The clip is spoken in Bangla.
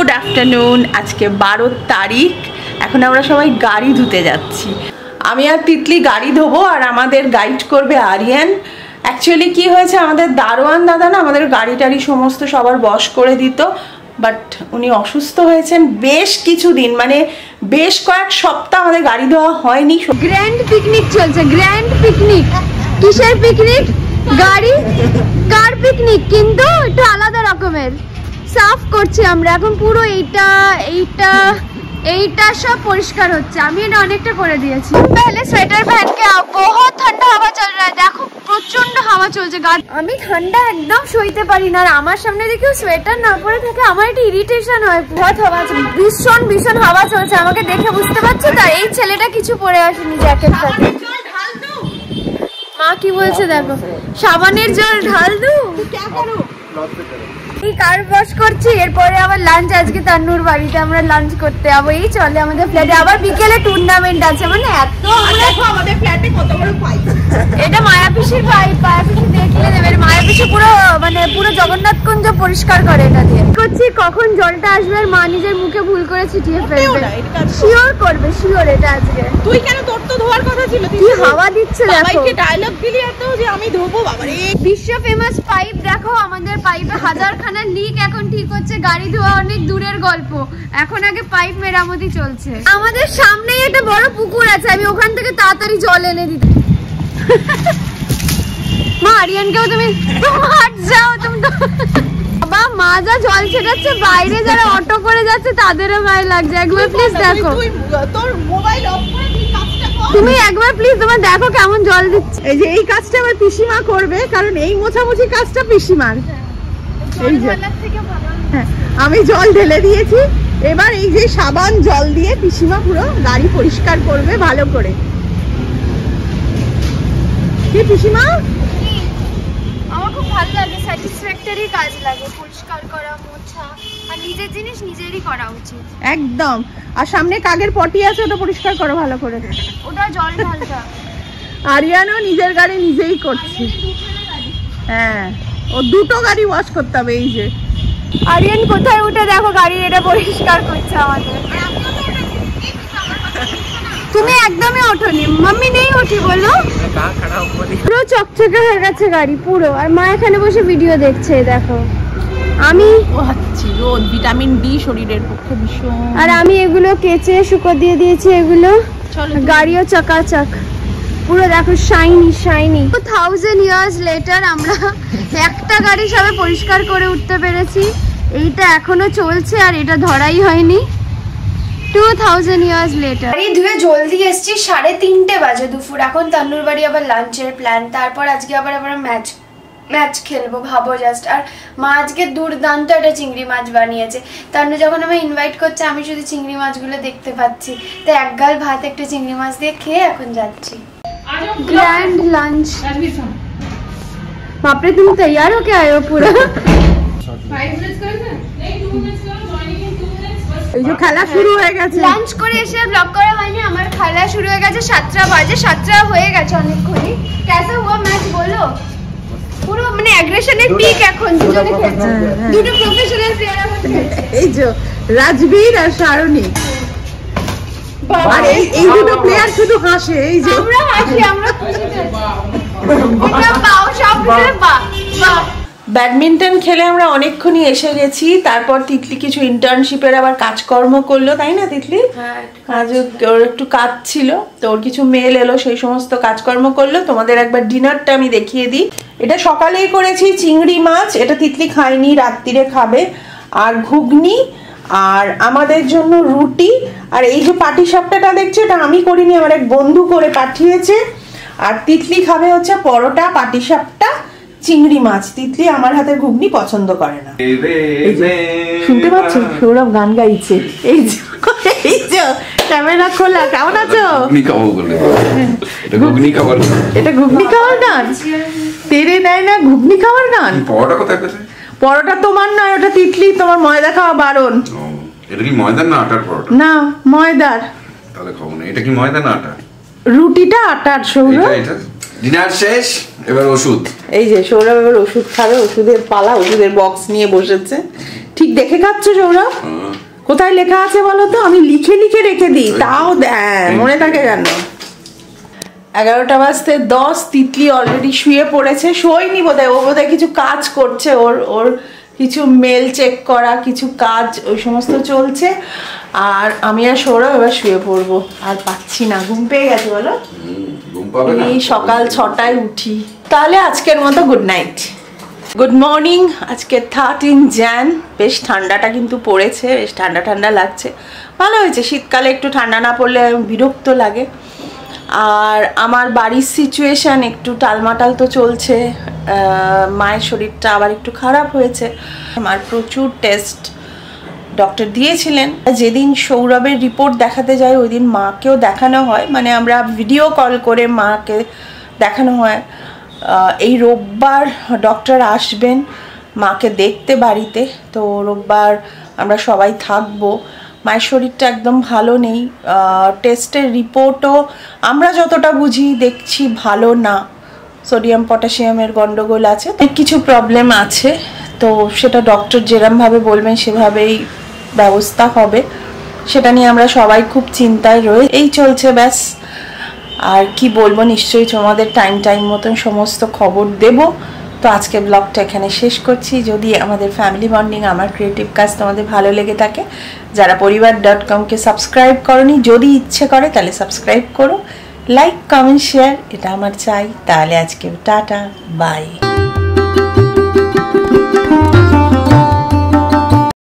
Good afternoon. আজকে 12 তারিখ। এখন আমরা সবাই গাড়ি ধুতে যাচ্ছি। আমি আর তিতলি গাড়ি ধোবো, আর আমাদের গাইড করবে আরিয়ান। অ্যাকচুয়ালি কি হয়েছে, আমাদের দারোয়ান দাদা না আমাদের গাড়ি টাড়ি সমস্ত সবার বশ করে দিত, বাট উনি অসুস্থ হয়েছেন বেশ কিছুদিন, মানে বেশ কয়েক সপ্তাহ আমাদের গাড়ি ধোয়া হয়নি। গ্র্যান্ড পিকনিক চলছে, গ্র্যান্ড পিকনিক। কিসের পিকনিক? গাড়ি কার পিকনিক, কিন্তু একটু আলাদা রকমের। সাফ করছি আমরা এখন পুরো এইটা সব পরিষ্কার হচ্ছে। আমি এটা অনেকটা করে দিয়েছি। पहले स्वेटर पहन के आओ, बहुत ठंडा हवा चल रहा है। দেখো প্রচন্ড হাওয়া চলছে। আমি ঠান্ডা একদম সইতে পারি না, আর আমার সামনে যদি কেউ সোয়েটার না পরে থাকে আমার একটা ইরিটেশন হয়। বহুত হাওয়া, ভীষণ হাওয়া চলছে। আমাকে দেখে বুঝতে পারছো তো, এই ছেলেটা কিছু পরে আসেনি জ্যাকেট সাথে। মা কি বলছে দেখো, সাবানের জল ঢাল দু। এই কার ওয়াশ করছি, এরপরে আবার লাঞ্চ। আজকে তান্নুর বাড়িতে আমরা লাঞ্চ করতে যাবো। এই চলে আমাদের ফ্ল্যাটে, আবার বিকেলে টুর্নামেন্ট আছে। মানে এত আমাদের ফ্ল্যাটে কত বড় পাইপ, এটা মায়াপিসির পাইপ। মায়াপিসি দেখলে দেবে, মায়াপিসি পুরো পুরো জগন্নাথকুঞ্জ পরিষ্কার করে এটা দিয়ে। করছি কখন জলটা আসবে, আর মা নিজের মুখে ভুল করে ছিটিয়ে ফেলবে। শিওর করবে, শিওর এটা আজকে। তুই কেন, তোর তো ধোয়ার কথা ছিল। কি হাওয়া দিচ্ছে দেখো, সবাইকে ডায়লগ দিলি এত যে আমি ধোবো। বাবারে, বিশ্ব ফেমাস পাইপ দেখো। আমাদের পাইপে হাজারখানা লিক, এখন ঠিক হচ্ছে। গাড়ি ধোয়া অনেক দূরের গল্প, এখন আগে পাইপ মেরামতি চলছে। আমাদের সামনেই একটা বড় পুকুর আছে, আমি ওখান থেকে তাড়াতাড়ি জল এনে দিতে। মা আরিয়ানকেও তুমি হাট যাও, তুমি বাবা। মা যা জল ছেটাচ্ছে, বাইরে যারা অটো করে যাচ্ছে তাদেরও গায়ে লাগছে। একবার প্লিজ দেখো, তোর মোবাইল অফ করে তুই কাজটা কর। তুমি একবার প্লিজ তোমার দেখো কেমন জল দিচ্ছে। এই যে এই কাজটা আমার পিসিমা করবে, কারণ এই মোছামুছি কাজটা পিসিমার। এই যে হ্যাঁ, আমি জল ঢেলে দিয়েছি। এবার এই যে সাবান জল দিয়ে পিসিমা পুরো গাড়ি পরিষ্কার করবে ভালো করে। কি পিসিমা, আমার খুব ভালো লাগে, স্যাটিসফ্যাক্টরি কাজ লাগে পরিষ্কার করা, মোছা। আর নিজের জিনিস নিজেরই করা উচিত একদম। আর সামনে কাগের পটি আছে, ওটা পরিষ্কার করো ভালো করে। ওটা জল ঢালটা। আরিয়ানও নিজের গাড়ি নিজেই করছে। হ্যাঁ, ও দুটো গাড়ি ওয়াশ করতে হবে। এই যে আরিয়ান কোথায় উঠে দেখো, গাড়ি এটা পরিষ্কার করছে আমাদের। তুমি একদমই ওঠোনি, মাম্মি নেই ওঠি বলো। পুরো চকচকে হয়ে গেছে গাড়ি পুরো। আর মা এখানে বসে ভিডিও দেখছে দেখো। আমি রোদ, ভিটামিন ডি শরীরের পক্ষে ভীষণ। আর আমি এগুলো কেচে শুকো দিয়ে দিয়েছি। এগুলো গাড়িও চকাচক পুরো দেখো, শাইনি। 1000 ইয়ার্স লেটার আমরা একটা গাড়ি সবে পরিষ্কার করে উঠতে পেরেছি। এইটা এখনো চলছে, আর এটা ধরাই হয়নি। 2000 ইয়ার্স লেটার। গাড়ি ধুয়ে জলদি এসছি, 3:30 বাজে দুপুর। এখন তান্নুর বাড়ি আবার লাঞ্চের প্ল্যান। তারপর আজকে আবার আমরা ম্যাচ খেলবো ভাবো জাস্ট। আর মা আজকে দুর্দান্ত একটা চিংড়ি মাছ বানিয়েছে। তান্নু যখন আমায় ইনভাইট করছে, আমি শুধু চিংড়ি মাছগুলো দেখতে পাচ্ছি। তাই এক গাল ভাত একটা চিংড়ি মাছ দিয়ে খেয়ে এখন যাচ্ছি। Grand lunch. बाप रे, तुम तैयार होके आए हो पूरा। 5 मिनट्स कर दे, नहीं 2 मिनट्स करो, जॉइनिंग इन 2 मिनट्स बस। এই যে খেলা শুরু হয়ে গেছে। লাঞ্চ করে এসে ব্লগ করা হয়নি, আমার খেলা শুরু হয়ে গেছে। 7টা বাজে, 7টা হয়ে গেছে অনেকক্ষণই। কেমন हुआ ম্যাচ বলো? পুরো মানে অ্যাগ্রেশনের পিক এখন দুজনে খেলছে। দুটো প্রফেশনাল প্লেয়ার এখন খেলছে। এই যে রাজবীর আর শারণী। এই দুটো প্লেয়ার শুধু হাসে। এই যে আমরা হাসি, আমরা খুশিতে। এটা পাও সব ভিতরে বা ব্যাডমিন্টন খেলে আমরা অনেকক্ষণই এসে গেছি। তারপর তিতলি কিছু ইন্টার্নশিপের আবার কাজকর্ম করলো, তাই না তিতলি? কাজ, ওর একটু কাজ ছিল, তো ওর কিছু মেল এলো, সেই সমস্ত কাজকর্ম করলো। তোমাদের একবার ডিনারটা আমি দেখিয়ে দিই। এটা সকালেই করেছি, চিংড়ি মাছ। এটা তিতলি খায়নি, রাত্রিরে খাবে। আর ঘুগনি, আর আমাদের জন্য রুটি। আর এই যে পাটিসাপটাটা দেখছো, এটা আমি করিনি, আমার এক বন্ধু করে পাঠিয়েছে। আর তিতলি খাবে হচ্ছে পরোটা, পাটিসাপটা, চিংড়ি মাছ। তিতলি আমার হাতের ঘুগনি পছন্দ করে না। শুনতে পাচ্ছ সৌরভ গান গাইছে। এই যে ক্যামেরা খোলা। কেমন আছো? এটা ঘুগনি খাওয়ার গান। তেরে নেয় না ঘুগনি খাওয়ার গান। পরোটা কোথায় পেলে? পরোটা তোমার নয়, ওটা তিতলি। তোমার ময়দা খাওয়া বারণ। এটা কি ময়দার না আটার পরোটা? না, ময়দার। তাহলে খাবো না। এটা কি ময়দা না আটা? রুটিটা আটার। সৌরভ ডিনার শেষ, এবার ওষুধ। এই যে সৌরভ এবার ওষুধ খাবে, ওষুধের পালা, ওষুধের বক্স নিয়ে বসেছে। ঠিক দেখে খাচ্ছ সৌরভ? কোথায় লেখা আছে বলো তো? আমি লিখে লিখে রেখে দিই, তাও মনে থাকে কেন? 11টা বাজতে 10, তিতলি অলরেডি শুয়ে পড়েছে। শোয়নি বোধহয়, ও বোধহয় কিছু কাজ করছে, ওর কিছু মেল চেক করা, কিছু কাজ ওই সমস্ত চলছে। আর আমি আর সৌরভ এবার শুয়ে পড়বো, আর পাচ্ছি না, ঘুম পেয়ে গেছে বলো। এই সকাল 6টায় উঠি। তাহলে আজকের মতো গুড নাইট, গুড মর্নিং। আজকে 13 jan। বেশ ঠান্ডাটা কিন্তু পড়েছে, বেশ ঠান্ডা ঠান্ডা লাগছে, ভালো হয়েছে। শীতকালে একটু ঠান্ডা না পড়লে বিরক্ত লাগে। আর আমার বাড়ির সিচুয়েশান একটু টালমাটাল তো চলছে, মায়ের শরীরটা আবার একটু খারাপ হয়েছে। আমার প্রচুর টেস্ট ডক্টর দিয়েছিলেন। যেদিন সৌরভের রিপোর্ট দেখাতে যাই ওই দিন মাকেও দেখানো হয়, মানে আমরা ভিডিও কল করে মাকে দেখানো হয়। এই রোববার ডক্টর আসবেন মাকে দেখতে বাড়িতে, তো রোববার আমরা সবাই থাকবো। মায়ের শরীরটা একদম ভালো নেই, টেস্টের রিপোর্টও আমরা যতটা বুঝি দেখছি ভালো না, সোডিয়াম পটাশিয়ামের গন্ডগোল আছে, কিছু প্রবলেম আছে। তো সেটা ডক্টর যেরমভাবে বলবেন সেভাবেই ব্যবস্থা হবে, সেটা নিয়ে আমরা সবাই খুব চিন্তায় রয়ে এই চলছে ব্যাস। আর কি বলবো, নিশ্চয়ই তোমাদের টাইম মতন সমস্ত খবর দেব। তো আজকে ব্লগটা এখানে শেষ করছি। যদি আমাদের ফ্যামিলি বন্ডিং, আমার ক্রিয়েটিভ কাজ তোমাদের ভালো লেগে থাকে, যারা পরিবার.com-কে সাবস্ক্রাইব করনি, যদি ইচ্ছে করে তাহলে সাবস্ক্রাইব করো, লাইক কমেন্ট শেয়ার, এটা আমার চাই। তাহলে আজকে টাটা, বাই।